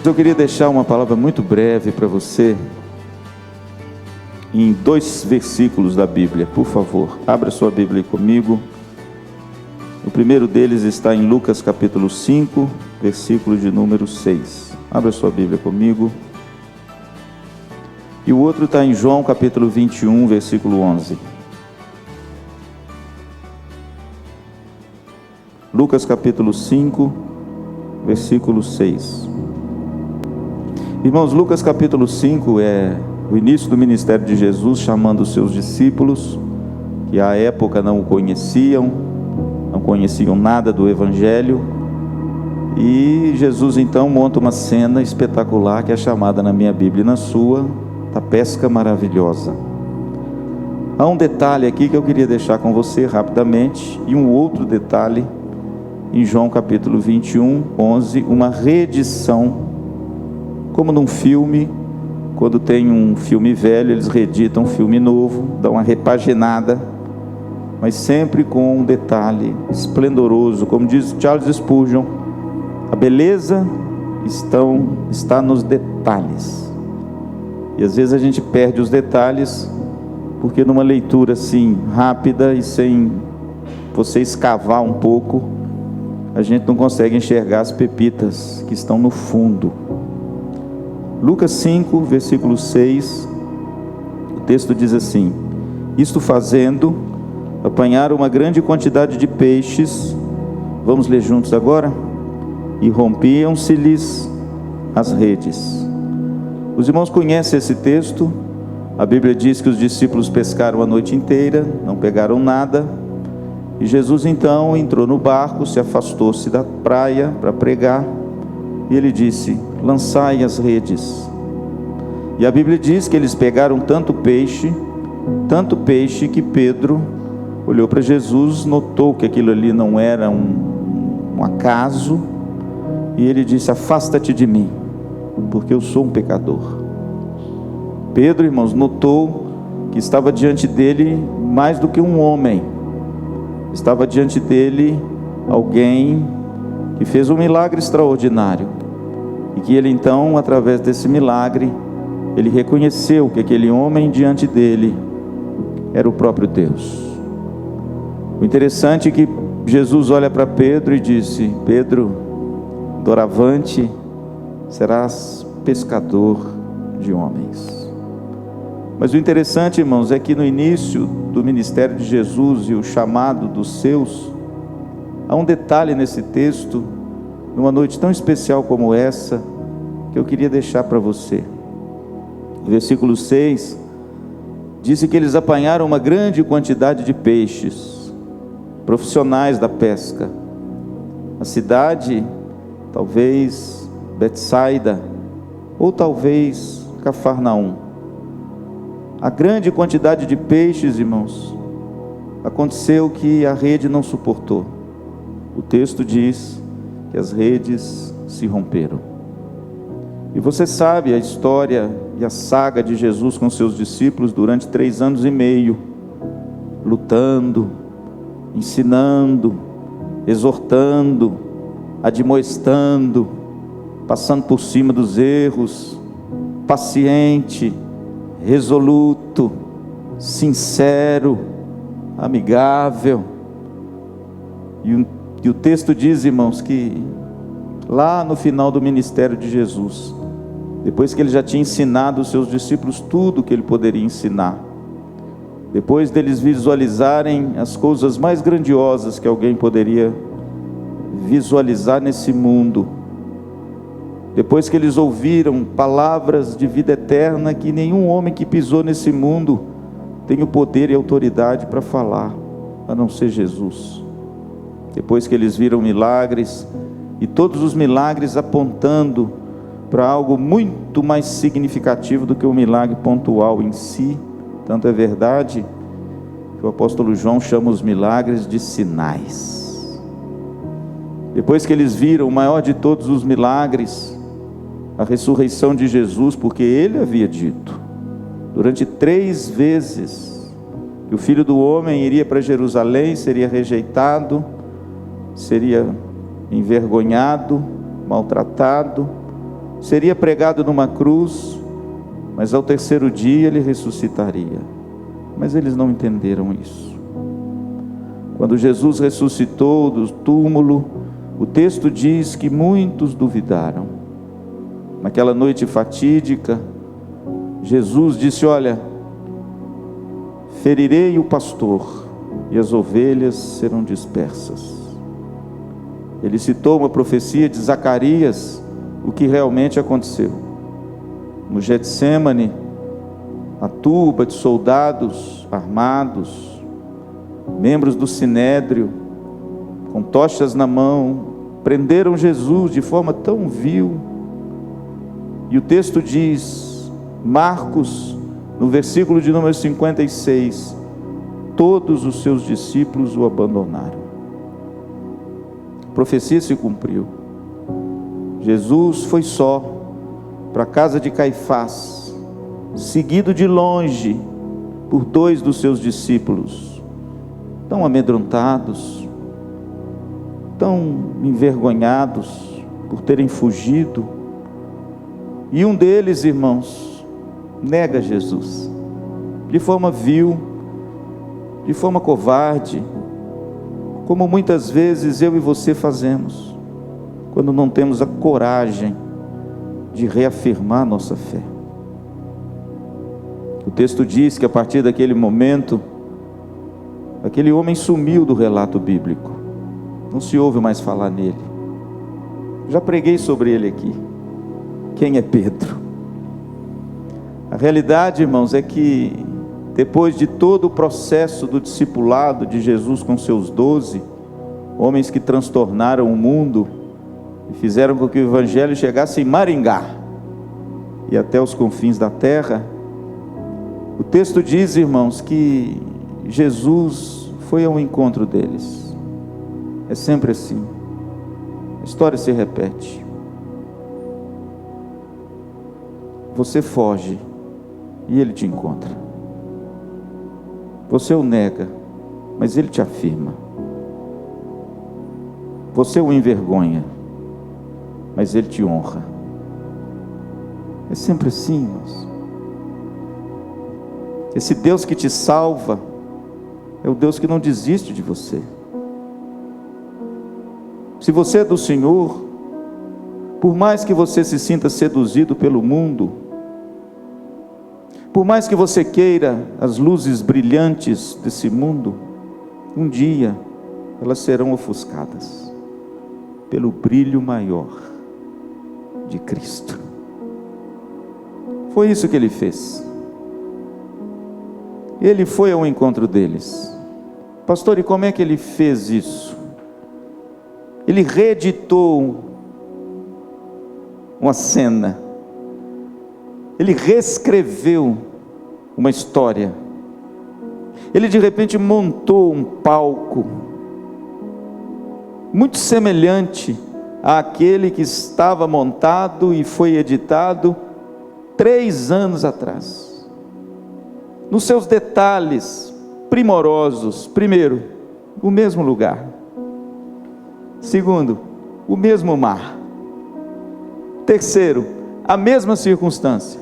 eu queria deixar uma palavra muito breve para você, em 2 versículos da Bíblia. Por favor, abra sua Bíblia comigo. O primeiro deles está em Lucas capítulo 5, versículo de número 6. Abra sua Bíblia comigo. E o outro está em João capítulo 21, versículo 11. Lucas capítulo 5, versículo 6. Irmãos, Lucas capítulo 5 é o início do ministério de Jesus, chamando os seus discípulos, que à época não o conheciam, não conheciam nada do Evangelho, e Jesus então monta uma cena espetacular, que é chamada na minha Bíblia e na sua, da pesca maravilhosa. Há um detalhe aqui que eu queria deixar com você rapidamente, e um outro detalhe, em João capítulo 21, 11, uma reedição, como num filme. Quando tem um filme velho, eles reeditam um filme novo, dão uma repaginada, mas sempre com um detalhe esplendoroso. Como diz Charles Spurgeon, a beleza está nos detalhes. E às vezes a gente perde os detalhes, porque numa leitura assim, rápida e sem você escavar um pouco, a gente não consegue enxergar as pepitas que estão no fundo. Lucas 5, versículo 6, o texto diz assim: isto fazendo, apanharam uma grande quantidade de peixes, vamos ler juntos agora? E rompiam-se-lhes as redes. Os irmãos conhecem esse texto. A Bíblia diz que os discípulos pescaram a noite inteira, não pegaram nada, e Jesus então entrou no barco, se afastou-se da praia para pregar, e ele disse: lançai as redes. E a Bíblia diz que eles pegaram tanto peixe, que Pedro olhou para Jesus, notou que aquilo ali não era um acaso, e ele disse: afasta-te de mim, porque eu sou um pecador. Pedro, irmãos, notou que estava diante dele mais do que um homem, estava diante dele alguém que fez um milagre extraordinário, e que ele então, através desse milagre, ele reconheceu que aquele homem diante dele era o próprio Deus. O interessante é que Jesus olha para Pedro e disse: Pedro, doravante serás pescador de homens. Mas o interessante, irmãos, é que no início do ministério de Jesus e o chamado dos seus, há um detalhe nesse texto, numa noite tão especial como essa, que eu queria deixar para você. O versículo 6 diz que eles apanharam uma grande quantidade de peixes, profissionais da pesca. A cidade, talvez Betsaida, ou talvez Cafarnaum. A grande quantidade de peixes, irmãos, aconteceu que a rede não suportou. O texto diz que as redes se romperam. E você sabe a história e a saga de Jesus com seus discípulos durante 3 anos e meio, lutando, ensinando, exortando, admoestando, passando por cima dos erros, paciente, resoluto, sincero, amigável. E o texto diz, irmãos, que lá no final do ministério de Jesus, depois que ele já tinha ensinado os seus discípulos tudo o que ele poderia ensinar, depois deles visualizarem as coisas mais grandiosas que alguém poderia visualizar nesse mundo, depois que eles ouviram palavras de vida eterna que nenhum homem que pisou nesse mundo tem o poder e autoridade para falar, a não ser Jesus. Depois que eles viram milagres, e todos os milagres apontando para algo muito mais significativo do que o milagre pontual em si. Tanto é verdade que o apóstolo João chama os milagres de sinais. Depois que eles viram o maior de todos os milagres, a ressurreição de Jesus, porque ele havia dito durante 3 vezes que o Filho do Homem iria para Jerusalém, seria rejeitado, seria envergonhado, maltratado, seria pregado numa cruz, mas ao terceiro dia ele ressuscitaria. Mas eles não entenderam isso. Quando Jesus ressuscitou do túmulo, o texto diz que muitos duvidaram. Naquela noite fatídica, Jesus disse: olha, ferirei o pastor e as ovelhas serão dispersas. Ele citou uma profecia de Zacarias, o que realmente aconteceu. No Getsêmani, a turba de soldados armados, membros do Sinédrio, com tochas na mão, prenderam Jesus de forma tão vil. E o texto diz, Marcos, no versículo de número 56, todos os seus discípulos o abandonaram. A profecia se cumpriu. Jesus foi só para a casa de Caifás, seguido de longe por 2 dos seus discípulos, tão amedrontados, tão envergonhados por terem fugido. E um deles, irmãos, nega Jesus, de forma vil, de forma covarde, como muitas vezes eu e você fazemos, quando não temos a coragem de reafirmar nossa fé. O texto diz que a partir daquele momento, aquele homem sumiu do relato bíblico, não se ouve mais falar nele. Já preguei sobre ele aqui. Quem é Pedro? A realidade, irmãos, é que depois de todo o processo do discipulado de Jesus com seus 12, homens que transtornaram o mundo e fizeram com que o evangelho chegasse em Maringá e até os confins da terra, o texto diz, irmãos, que Jesus foi ao encontro deles. É sempre assim. A história se repete. Você foge e ele te encontra. Você o nega, mas ele te afirma. Você o envergonha, mas ele te honra. É sempre assim, irmãos. Esse Deus que te salva é o Deus que não desiste de você. Se você é do Senhor, por mais que você se sinta seduzido pelo mundo, por mais que você queira as luzes brilhantes desse mundo, um dia elas serão ofuscadas pelo brilho maior de Cristo. Foi isso que ele fez. Ele foi ao encontro deles. Pastor, e como é que ele fez isso? Ele reeditou uma cena. Ele reescreveu uma história. Ele de repente montou um palco muito semelhante àquele que estava montado e foi editado 3 anos atrás. Nos seus detalhes primorosos. Primeiro, o mesmo lugar. Segundo, o mesmo mar. Terceiro, a mesma circunstância.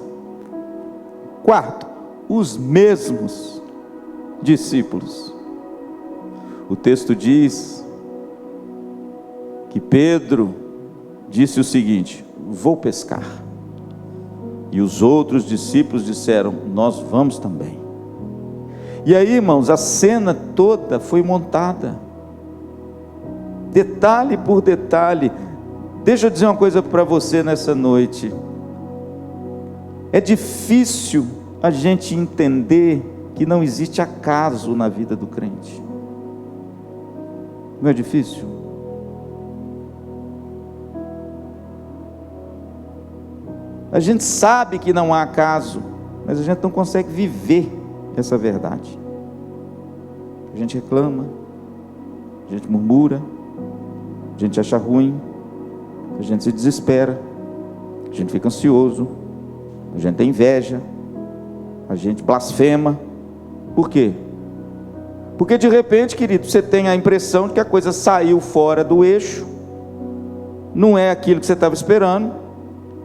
Quarto, os mesmos discípulos. O texto diz que Pedro disse o seguinte: vou pescar. E os outros discípulos disseram: nós vamos também. E aí, irmãos, a cena toda foi montada, detalhe por detalhe. Deixa eu dizer uma coisa para você nessa noite. É difícil a gente entender que não existe acaso na vida do crente. Não é difícil? A gente sabe que não há acaso, mas a gente não consegue viver essa verdade. A gente reclama, a gente murmura, a gente acha ruim, a gente se desespera, a gente fica ansioso, a gente tem inveja, a gente blasfema. Por quê? Porque de repente, querido, você tem a impressão de que a coisa saiu fora do eixo, não é aquilo que você estava esperando,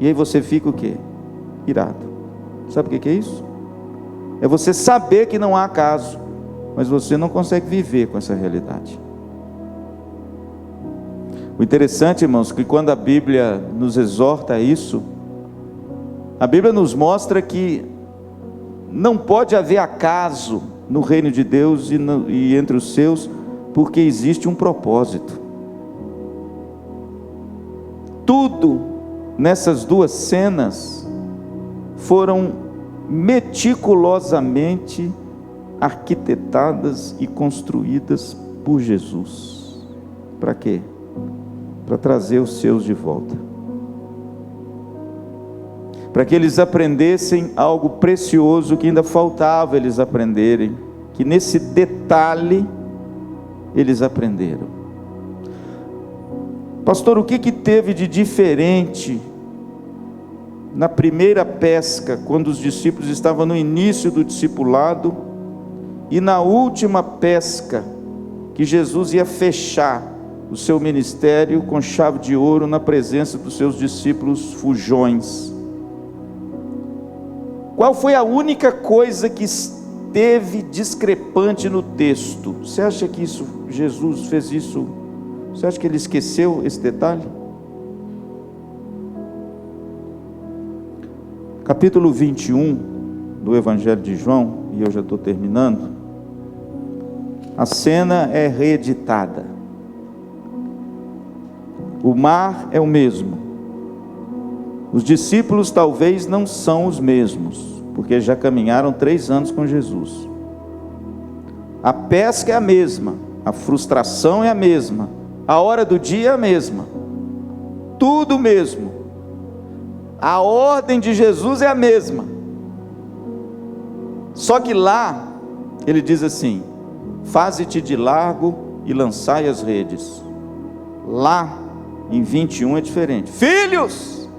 E aí você fica o quê? Irado. Sabe o que é isso? É você saber que não há acaso, mas você não consegue viver com essa realidade. O interessante, irmãos, que quando a Bíblia nos exorta a isso, a Bíblia nos mostra que não pode haver acaso no reino de Deus e entre os seus, porque existe um propósito. Tudo nessas duas cenas foram meticulosamente arquitetadas e construídas por Jesus. Para quê? Para trazer os seus de volta. Para que eles aprendessem algo precioso que ainda faltava eles aprenderem, que nesse detalhe eles aprenderam. Pastor, o que teve de diferente na primeira pesca, quando os discípulos estavam no início do discipulado, e na última pesca, que Jesus ia fechar o seu ministério com chave de ouro na presença dos seus discípulos fujões? Qual foi a única coisa que esteve discrepante no texto? Você acha que Jesus fez isso? Você acha que ele esqueceu esse detalhe? Capítulo 21 do Evangelho de João, e eu já estou terminando. A cena é reeditada. O mar é o mesmo. Os discípulos talvez não são os mesmos, porque já caminharam 3 anos com Jesus. A pesca é a mesma, a frustração é a mesma, a hora do dia é a mesma, tudo mesmo. A ordem de Jesus é a mesma. Só que lá, ele diz assim: faze-te de largo e lançai as redes. Lá, em 21 é diferente. Filhos!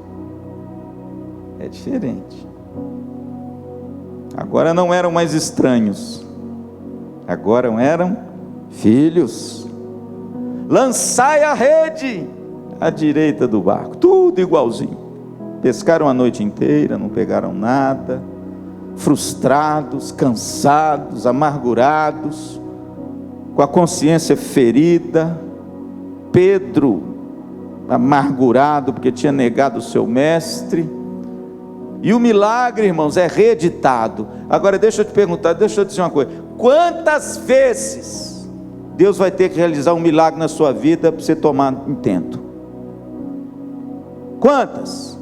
É diferente. Agora não eram mais estranhos. Agora eram filhos. Lançai a rede à direita do barco. Tudo igualzinho. Pescaram a noite inteira, não pegaram nada, frustrados, cansados, amargurados, com a consciência ferida. Pedro, amargurado, porque tinha negado o seu mestre. E o milagre, irmãos, é reeditado. Agora deixa eu te perguntar, deixa eu te dizer uma coisa: quantas vezes Deus vai ter que realizar um milagre na sua vida para você tomar intento? Quantas?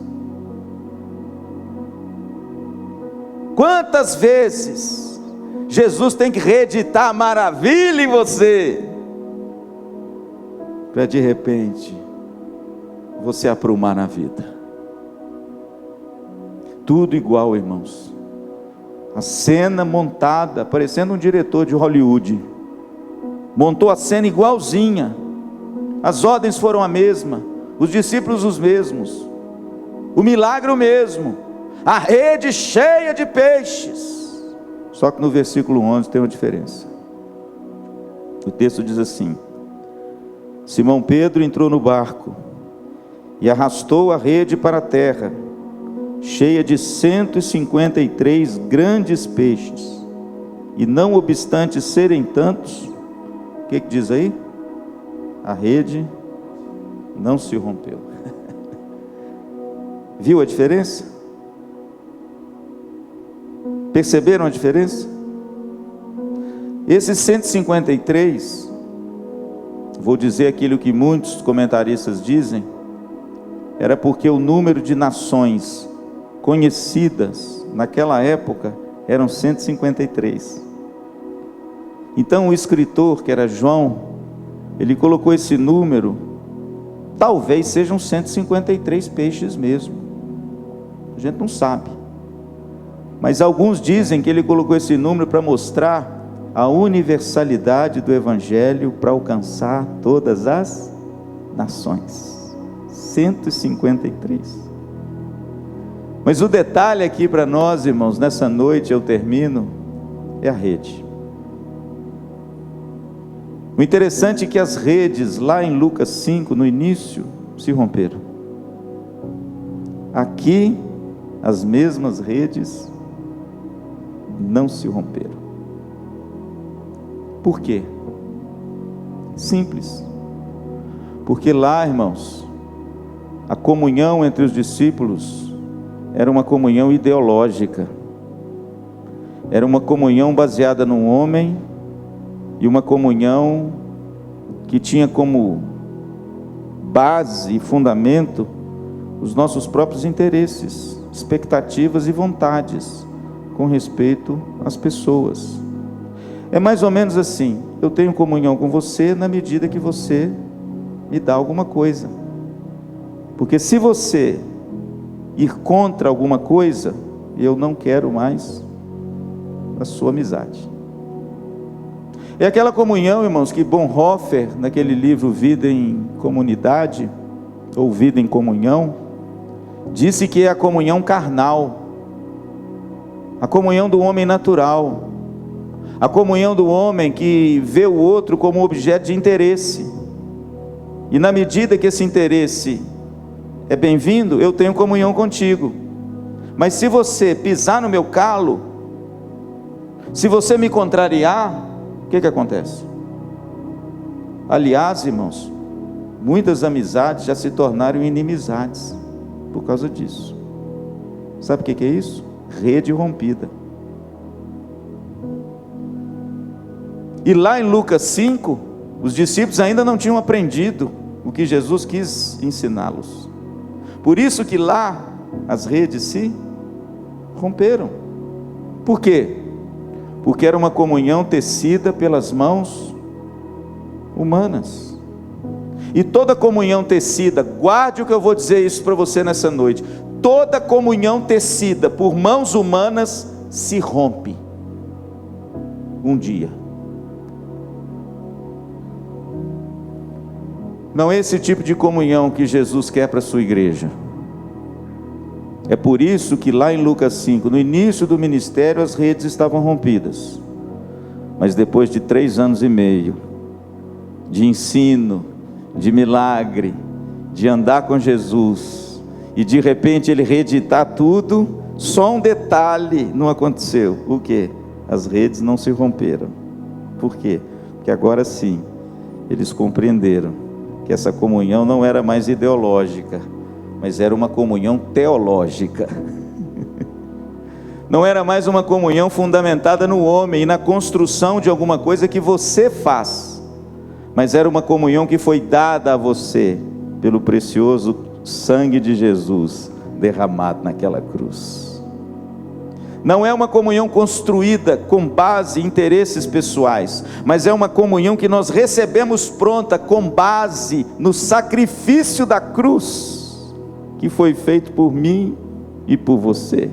Quantas vezes Jesus tem que reeditar a maravilha em você, para de repente você aprumar na vida? Tudo igual, irmãos. A cena montada, parecendo um diretor de Hollywood, montou a cena igualzinha. As ordens foram a mesma, os discípulos os mesmos, o milagre o mesmo, a rede cheia de peixes. Só que no versículo 11 tem uma diferença. O texto diz assim: Simão Pedro entrou no barco e arrastou a rede para a terra, cheia de 153 grandes peixes, e não obstante serem tantos, o que diz aí? A rede não se rompeu. Viu a diferença? Perceberam a diferença? Esses 153, vou dizer aquilo que muitos comentaristas dizem, era porque o número de nações conhecidas naquela época eram 153. Então o escritor, que era João, ele colocou esse número, talvez sejam 153 peixes mesmo, a gente não sabe, mas alguns dizem que ele colocou esse número para mostrar a universalidade do Evangelho para alcançar todas as nações. 153. Mas o detalhe aqui para nós, irmãos, nessa noite eu termino, é a rede. O interessante é que as redes lá em Lucas 5, no início, se romperam. aqui as mesmas redes não se romperam. Por quê? Simples. Porque lá, irmãos, a comunhão entre os discípulos era uma comunhão ideológica. Era uma comunhão baseada num homem e uma comunhão que tinha como base e fundamento os nossos próprios interesses, expectativas e vontades com respeito às pessoas. É mais ou menos assim: eu tenho comunhão com você na medida que você me dá alguma coisa. Porque se você ir contra alguma coisa, eu não quero mais a sua amizade. É aquela comunhão, irmãos, que Bonhoeffer, naquele livro Vida em Comunidade, ou Vida em Comunhão, disse que é a comunhão carnal, a comunhão do homem natural, a comunhão do homem que vê o outro como objeto de interesse, e na medida que esse interesse é bem-vindo, eu tenho comunhão contigo. Mas se você pisar no meu calo, se você me contrariar, o que acontece? Aliás, irmãos, muitas amizades já se tornaram inimizades por causa disso. Sabe o que é isso? Rede rompida. E lá em Lucas 5, os discípulos ainda não tinham aprendido o que Jesus quis ensiná-los. Por isso que lá as redes se romperam. Por quê? Porque era uma comunhão tecida pelas mãos humanas. E toda comunhão tecida, guarde o que eu vou dizer isso para você nessa noite, toda comunhão tecida por mãos humanas se rompe um dia. Não é esse tipo de comunhão que Jesus quer para a sua igreja. É por isso que lá em Lucas 5, no início do ministério, as redes estavam rompidas. Mas depois de 3 anos e meio, de ensino, de milagre, de andar com Jesus, e de repente ele reeditar tudo, só um detalhe não aconteceu. O quê? As redes não se romperam. Por quê? Porque agora sim, eles compreenderam que essa comunhão não era mais ideológica, mas era uma comunhão teológica. Não era mais uma comunhão fundamentada no homem e na construção de alguma coisa que você faz, mas era uma comunhão que foi dada a você pelo precioso sangue de Jesus derramado naquela cruz. Não é uma comunhão construída com base em interesses pessoais, mas é uma comunhão que nós recebemos pronta com base no sacrifício da cruz, que foi feito por mim e por você.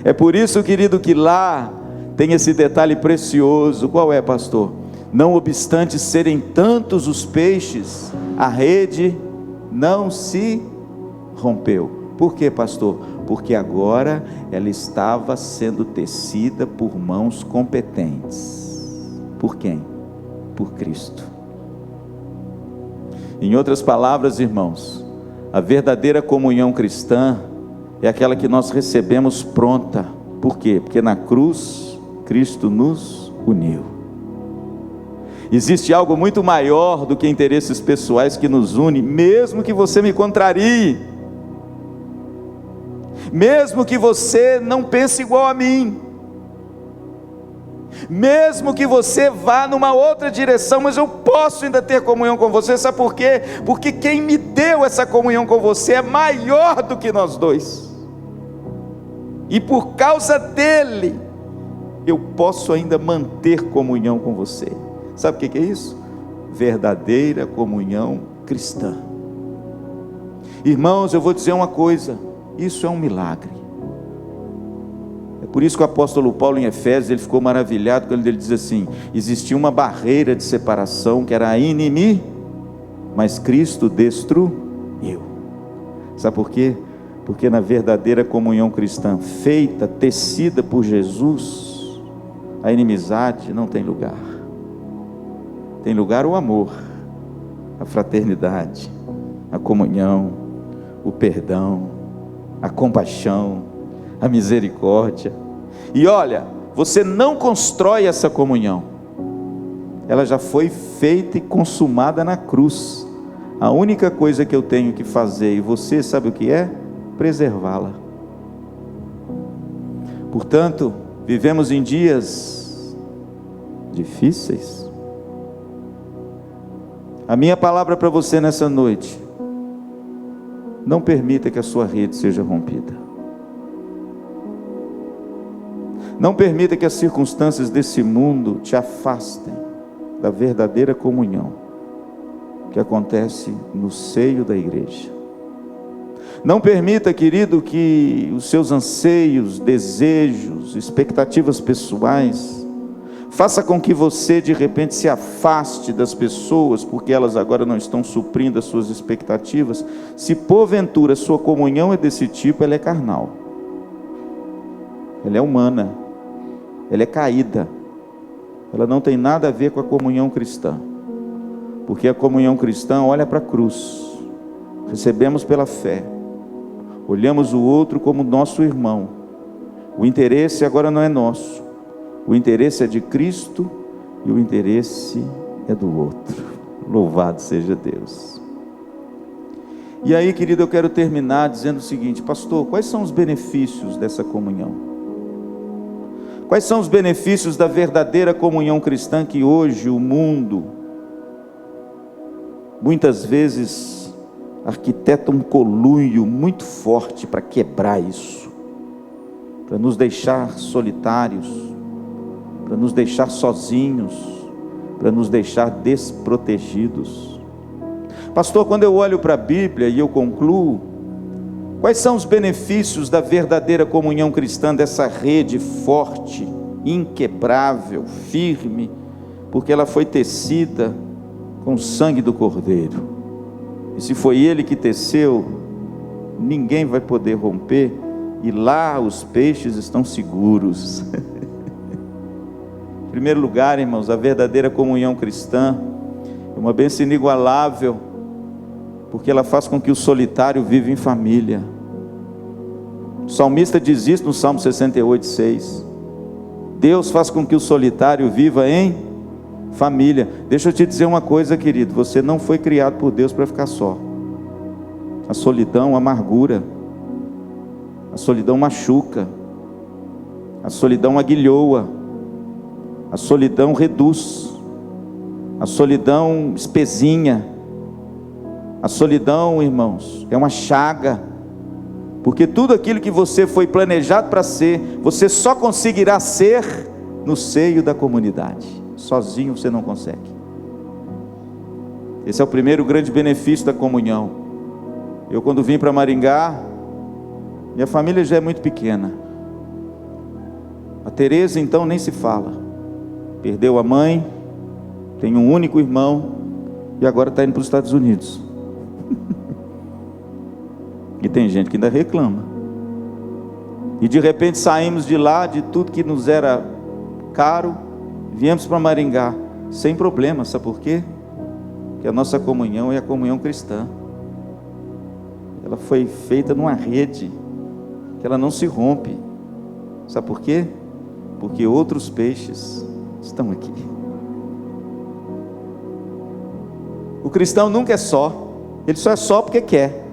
É por isso, querido, que lá tem esse detalhe precioso. Qual é, pastor? Não obstante serem tantos os peixes, a rede não se rompeu. Por quê, pastor? Porque agora ela estava sendo tecida por mãos competentes. Por quem? Por Cristo. Em outras palavras, irmãos, a verdadeira comunhão cristã é aquela que nós recebemos pronta. Por quê? Porque na cruz Cristo nos uniu. Existe algo muito maior do que interesses pessoais que nos une, mesmo que você me contrarie, mesmo que você não pense igual a mim, mesmo que você vá numa outra direção, mas eu posso ainda ter comunhão com você. Sabe por quê? Porque quem me deu essa comunhão com você é maior do que nós dois, e por causa dele eu posso ainda manter comunhão com você. Sabe o que é isso? Verdadeira comunhão cristã. Irmãos, eu vou dizer uma coisa, isso é um milagre. É por isso que o apóstolo Paulo em Efésios, ele ficou maravilhado quando ele diz assim: existia uma barreira de separação que era a inimigo, mas Cristo destruiu. Sabe por quê? Porque na verdadeira comunhão cristã, feita, tecida por Jesus, a inimizade não tem lugar. Tem lugar o amor, a fraternidade, a comunhão, o perdão, a compaixão, a misericórdia. E olha, você não constrói essa comunhão, ela já foi feita e consumada na cruz. A única coisa que eu tenho que fazer, e você sabe o que é? Preservá-la. Portanto, vivemos em dias difíceis. A minha palavra para você nessa noite: não permita que a sua rede seja rompida. Não permita que as circunstâncias desse mundo te afastem da verdadeira comunhão que acontece no seio da igreja. Não permita, querido, que os seus anseios, desejos, expectativas pessoais faça com que você de repente se afaste das pessoas, porque elas agora não estão suprindo as suas expectativas. Se porventura a sua comunhão é desse tipo, ela é carnal, ela é humana, ela é caída, ela não tem nada a ver com a comunhão cristã, porque a comunhão cristã olha para a cruz, recebemos pela fé, olhamos o outro como nosso irmão. O interesse agora não é nosso, o interesse é de Cristo e o interesse é do outro. Louvado seja Deus. E aí, querido, eu quero terminar dizendo o seguinte: pastor, quais são os benefícios dessa comunhão? Quais são os benefícios da verdadeira comunhão cristã que hoje o mundo muitas vezes arquiteta um conluio muito forte para quebrar isso, para nos deixar solitários, para nos deixar sozinhos, para nos deixar desprotegidos? Pastor, quando eu olho para a Bíblia e eu concluo, quais são os benefícios da verdadeira comunhão cristã, dessa rede forte, inquebrável, firme, porque ela foi tecida com o sangue do Cordeiro? E se foi Ele que teceu, ninguém vai poder romper, e lá os peixes estão seguros. Em primeiro lugar, irmãos, a verdadeira comunhão cristã é uma bênção inigualável, porque ela faz com que o solitário viva em família. O salmista diz isso no Salmo 68:6. Deus faz com que o solitário viva em família. Deixa eu te dizer uma coisa, querido: você não foi criado por Deus para ficar só. A solidão, a amargura, a solidão machuca, a solidão aguilhoa, a solidão reduz, a solidão espezinha, a solidão, irmãos, é uma chaga, porque tudo aquilo que você foi planejado para ser, você só conseguirá ser no seio da comunidade. Sozinho você não consegue. Esse é o primeiro grande benefício da comunhão. Eu, quando vim para Maringá, minha família já é muito pequena. A Tereza então nem se fala, perdeu a mãe, tem um único irmão e agora está indo para os Estados Unidos. E tem gente que ainda reclama. E de repente saímos de lá, de tudo que nos era caro, viemos para Maringá, sem problema. Sabe por quê? Porque a nossa comunhão é a comunhão cristã. Ela foi feita numa rede, que ela não se rompe. Sabe por quê? Porque outros peixes estão aqui. O cristão nunca é só, ele só é só porque quer.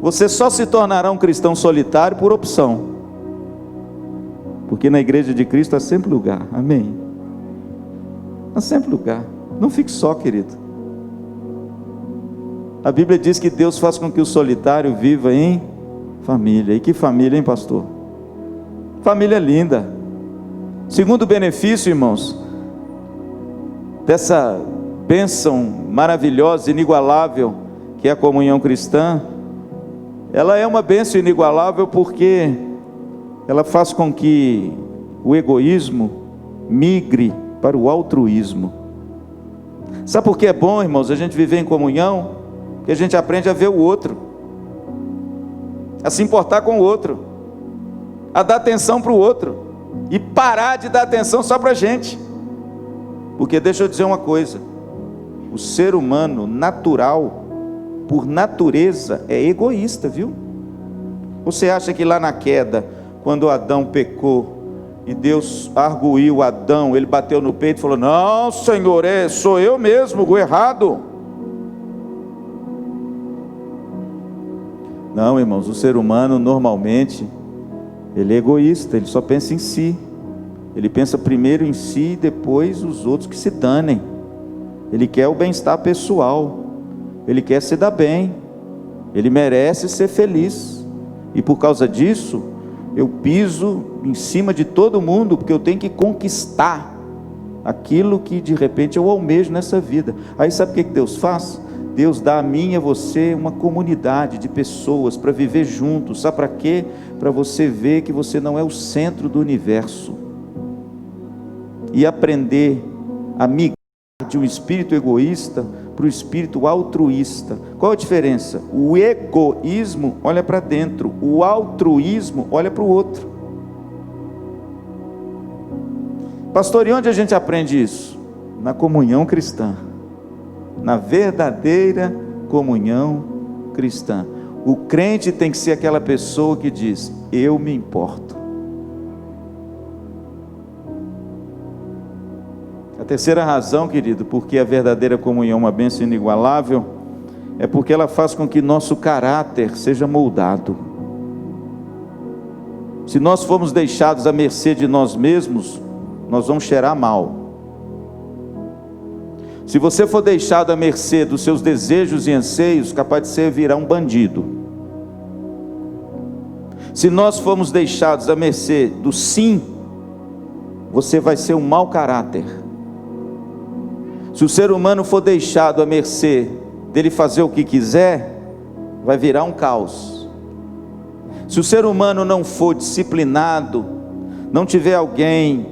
Você só se tornará um cristão solitário por opção, porque na igreja de Cristo há sempre lugar. Amém? Há sempre lugar. Não fique só, querido. A Bíblia diz que Deus faz com que o solitário viva em família. E que família, hein, pastor? Família linda. Segundo benefício, irmãos, dessa bênção maravilhosa, inigualável, que é a comunhão cristã, ela é uma bênção inigualável porque ela faz com que o egoísmo migre para o altruísmo. Sabe por que é bom, irmãos, a gente viver em comunhão? Que a gente aprende a ver o outro, a se importar com o outro, a dar atenção para o outro, e parar de dar atenção só para a gente. Porque deixa eu dizer uma coisa: o ser humano natural por natureza, é egoísta, viu? Você acha que lá na queda, quando Adão pecou, e Deus arguiu Adão, ele bateu no peito e falou: não, Senhor, sou eu mesmo o errado? Não, irmãos, o ser humano normalmente, ele é egoísta, ele só pensa em si. Ele pensa primeiro em si e depois os outros que se danem. Ele quer o bem-estar pessoal, ele quer se dar bem, ele merece ser feliz. E por causa disso, eu piso em cima de todo mundo, porque eu tenho que conquistar aquilo que de repente eu almejo nessa vida. Aí sabe o que Deus faz? Deus dá a mim e a você uma comunidade de pessoas para viver juntos. Sabe para quê? Para você ver que você não é o centro do universo, e aprender a migrar de um espírito egoísta para o espírito altruísta. Qual a diferença? O egoísmo olha para dentro, o altruísmo olha para o outro. Pastor, e onde a gente aprende isso? Na comunhão cristã, na verdadeira comunhão cristã. O crente tem que ser aquela pessoa que diz: eu me importo. A terceira razão, querido, porque a verdadeira comunhão é uma bênção inigualável, é porque ela faz com que nosso caráter seja moldado. Se nós formos deixados à mercê de nós mesmos, nós vamos cheirar mal. Se você for deixado à mercê dos seus desejos e anseios, capaz de você virar um bandido. Se nós formos deixados à mercê do sim, você vai ser um mau caráter. Se o ser humano for deixado à mercê dele fazer o que quiser, vai virar um caos. Se o ser humano não for disciplinado, não tiver alguém,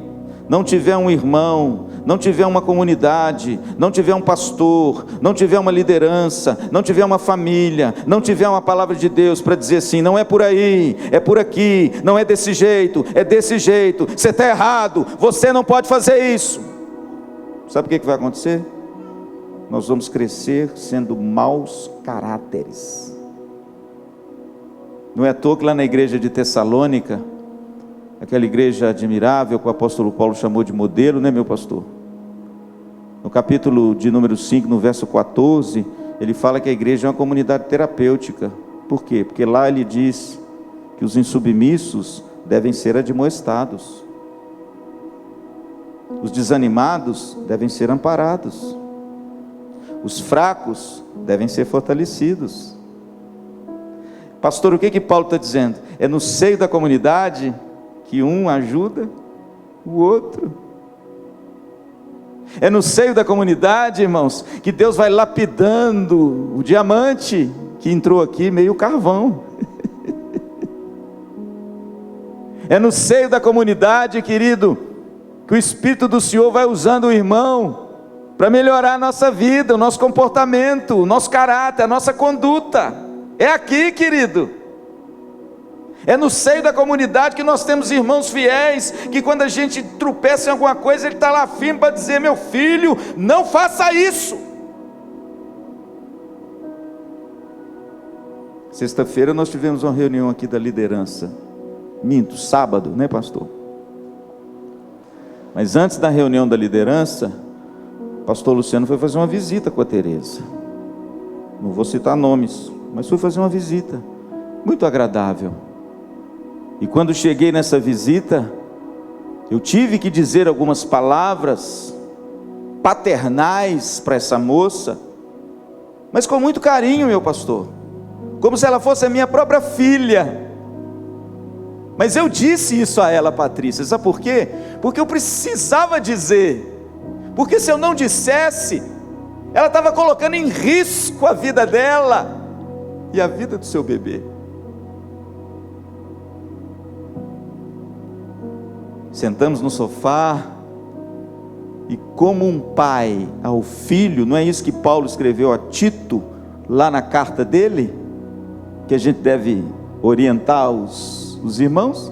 não tiver um irmão, não tiver uma comunidade, não tiver um pastor, não tiver uma liderança, não tiver uma família, não tiver uma palavra de Deus para dizer assim: não é por aí, é por aqui, não é desse jeito, é desse jeito, você está errado, você não pode fazer isso. Sabe o que vai acontecer? Nós vamos crescer sendo maus caráteres. Não é à toa que lá na igreja de Tessalônica, aquela igreja admirável que o apóstolo Paulo chamou de modelo, né, meu pastor? No capítulo de número 5, no verso 14, ele fala que a igreja é uma comunidade terapêutica. Por quê? Porque lá ele diz que os insubmissos devem ser admoestados, os desanimados devem ser amparados, os fracos devem ser fortalecidos. Pastor, o que Paulo está dizendo? É no seio da comunidade que um ajuda o outro. É no seio da comunidade, irmãos, que Deus vai lapidando o diamante que entrou aqui meio carvão. É no seio da comunidade, querido, que o Espírito do Senhor vai usando o irmão para melhorar a nossa vida, o nosso comportamento, o nosso caráter, a nossa conduta. É aqui, querido. É no seio da comunidade que nós temos irmãos fiéis, que quando a gente tropeça em alguma coisa, ele está lá firme para dizer: meu filho, não faça isso. Sexta-feira nós tivemos uma reunião aqui da liderança. Minto, sábado, né, pastor? Mas antes da reunião da liderança, o pastor Luciano foi fazer uma visita com a Tereza. Não vou citar nomes, mas foi fazer uma visita muito agradável. E quando cheguei nessa visita, eu tive que dizer algumas palavras paternais para essa moça, mas com muito carinho, meu pastor, como se ela fosse a minha própria filha. Mas eu disse isso a ela, Patrícia, sabe por quê? Porque eu precisava dizer, porque se eu não dissesse, ela estava colocando em risco a vida dela e a vida do seu bebê. Sentamos no sofá, e como um pai ao filho, não é isso que Paulo escreveu a Tito, lá na carta dele, que a gente deve orientar os irmãos?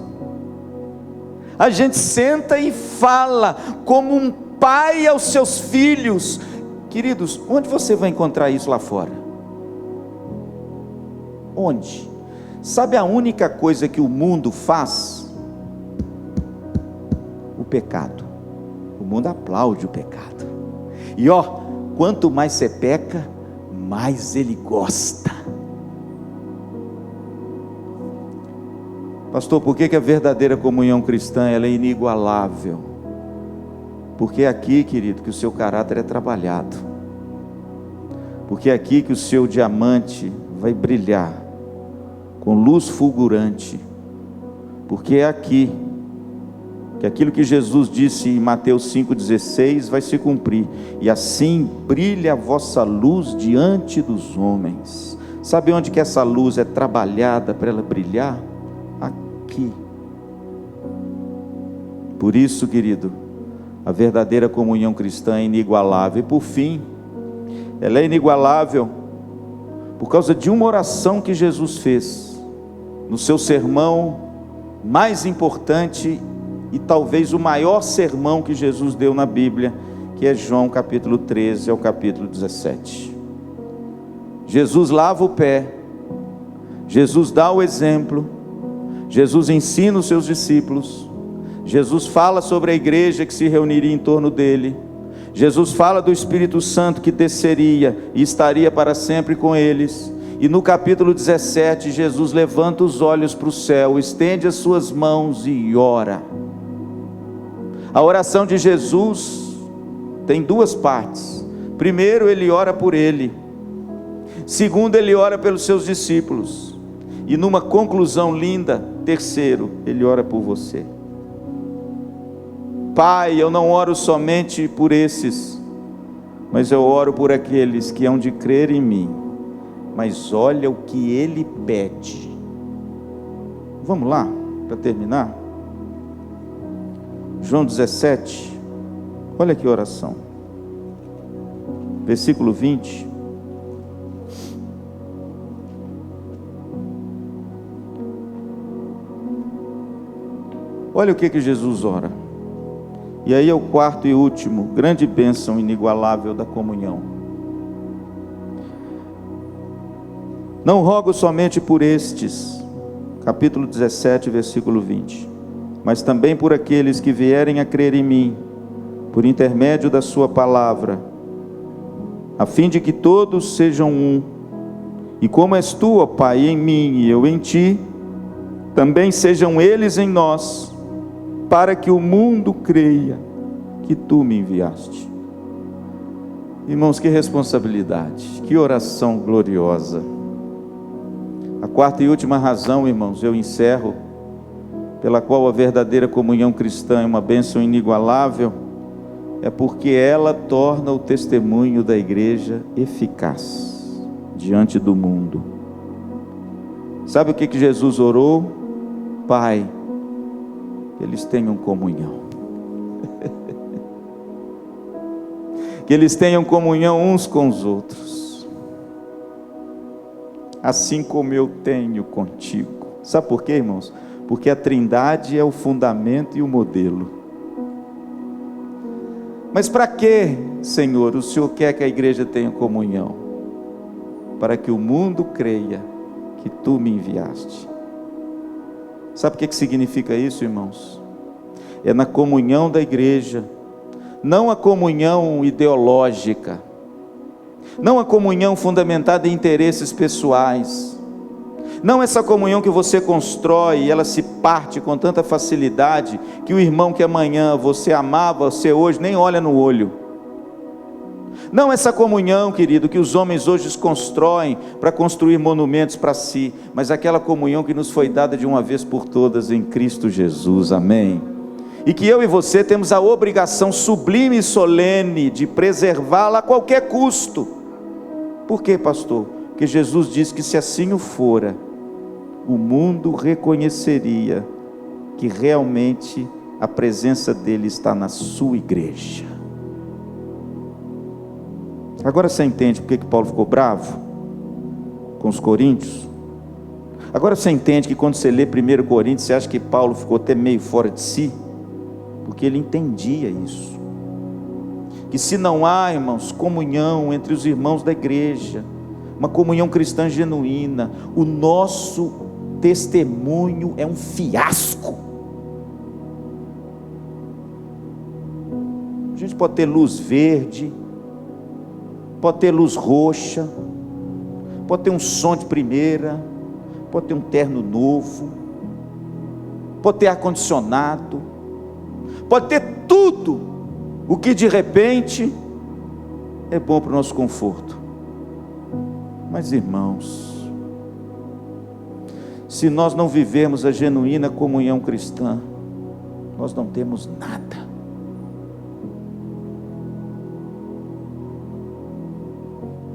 A gente senta e fala como um pai aos seus filhos. Queridos, onde você vai encontrar isso lá fora? Onde? Sabe a única coisa que o mundo faz? O pecado. O mundo aplaude o pecado. E quanto mais você peca, mais ele gosta. Pastor, por que a verdadeira comunhão cristã ela é inigualável? Porque é aqui, querido, que o seu caráter é trabalhado. Porque é aqui que o seu diamante vai brilhar com luz fulgurante. Porque é aqui que aquilo que Jesus disse em Mateus 5,16 vai se cumprir. E assim brilha a vossa luz diante dos homens. Sabe onde que essa luz é trabalhada para ela brilhar? Aqui. Por isso, querido, a verdadeira comunhão cristã é inigualável. E por fim, ela é inigualável por causa de uma oração que Jesus fez no seu sermão mais importante e talvez o maior sermão que Jesus deu na Bíblia, que é João capítulo 13 ao capítulo 17. Jesus lava o pé, Jesus dá o exemplo, Jesus ensina os seus discípulos, Jesus fala sobre a igreja que se reuniria em torno dele, Jesus fala do Espírito Santo que desceria e estaria para sempre com eles. E no capítulo 17, Jesus levanta os olhos para o céu, estende as suas mãos e ora. A oração de Jesus tem duas partes. Primeiro, ele ora por ele. Segundo, ele ora pelos seus discípulos. E numa conclusão linda, terceiro, ele ora por você. Pai, eu não oro somente por esses, mas eu oro por aqueles que hão de crer em mim. Mas olha o que ele pede. Vamos lá, para terminar. João 17, olha que oração, versículo 20, olha o que Jesus ora, e aí é o quarto e último, grande bênção inigualável da comunhão. Não rogo somente por estes, capítulo 17, versículo 20, mas também por aqueles que vierem a crer em mim, por intermédio da sua palavra, a fim de que todos sejam um, e como és tu, ó Pai, em mim e eu em ti, também sejam eles em nós, para que o mundo creia que tu me enviaste. Irmãos, que responsabilidade, que oração gloriosa. A quarta e última razão, irmãos, eu encerro, pela qual a verdadeira comunhão cristã é uma bênção inigualável, é porque ela torna o testemunho da igreja eficaz diante do mundo. Sabe o que Jesus orou? Pai, que eles tenham comunhão. Que eles tenham comunhão uns com os outros, assim como eu tenho contigo. Sabe por quê, irmãos? Porque a Trindade é o fundamento e o modelo. Mas para que, Senhor, o Senhor quer que a igreja tenha comunhão? Para que o mundo creia que tu me enviaste. Sabe o que significa isso, irmãos? É na comunhão da igreja, não a comunhão ideológica, não a comunhão fundamentada em interesses pessoais, não essa comunhão que você constrói e ela se parte com tanta facilidade que o irmão que amanhã você amava, você hoje nem olha no olho. Não essa comunhão, querido, que os homens hoje constroem para construir monumentos para si, mas aquela comunhão que nos foi dada de uma vez por todas em Cristo Jesus, amém? E que eu e você temos a obrigação sublime e solene de preservá-la a qualquer custo. Por quê, pastor? Porque Jesus disse que se assim o fora, o mundo reconheceria que realmente a presença dele está na sua igreja. Agora você entende porque que Paulo ficou bravo com os coríntios? Agora você entende que quando você lê 1 Coríntios, você acha que Paulo ficou até meio fora de si? Porque ele entendia isso, que se não há, irmãos, comunhão entre os irmãos da igreja, uma comunhão cristã genuína, o nosso testemunho é um fiasco. A gente pode ter luz verde, pode ter luz roxa, pode ter um som de primeira, pode ter um terno novo, pode ter ar-condicionado, pode ter tudo o que de repente é bom para o nosso conforto. Mas irmãos, se nós não vivermos a genuína comunhão cristã, nós não temos nada.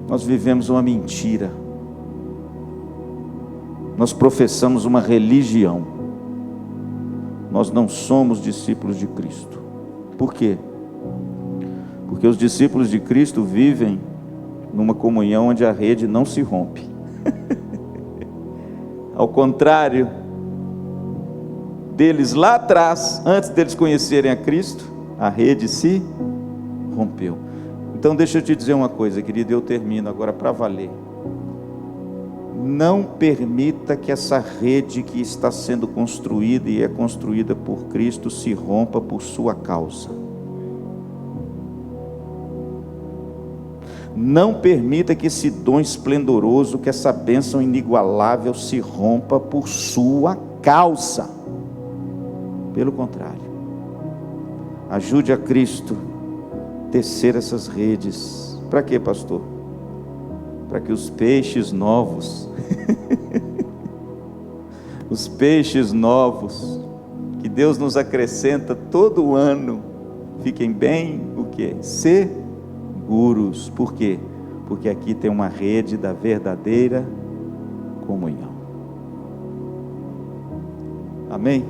Nós vivemos uma mentira, nós professamos uma religião, nós não somos discípulos de Cristo. Por quê? Porque os discípulos de Cristo vivem numa comunhão onde a rede não se rompe. Ao contrário deles lá atrás, antes deles conhecerem a Cristo, a rede se rompeu. Então deixa eu te dizer uma coisa, querido, eu termino agora para valer. Não permita que essa rede que está sendo construída e é construída por Cristo se rompa por sua causa. Não permita que esse dom esplendoroso, que essa bênção inigualável se rompa por sua causa. Pelo contrário, ajude a Cristo tecer essas redes. Para quê, pastor? Para que os peixes novos, os peixes novos, que Deus nos acrescenta todo ano, fiquem bem, o quê? Seguros. Por quê? Porque aqui tem uma rede da verdadeira comunhão. Amém?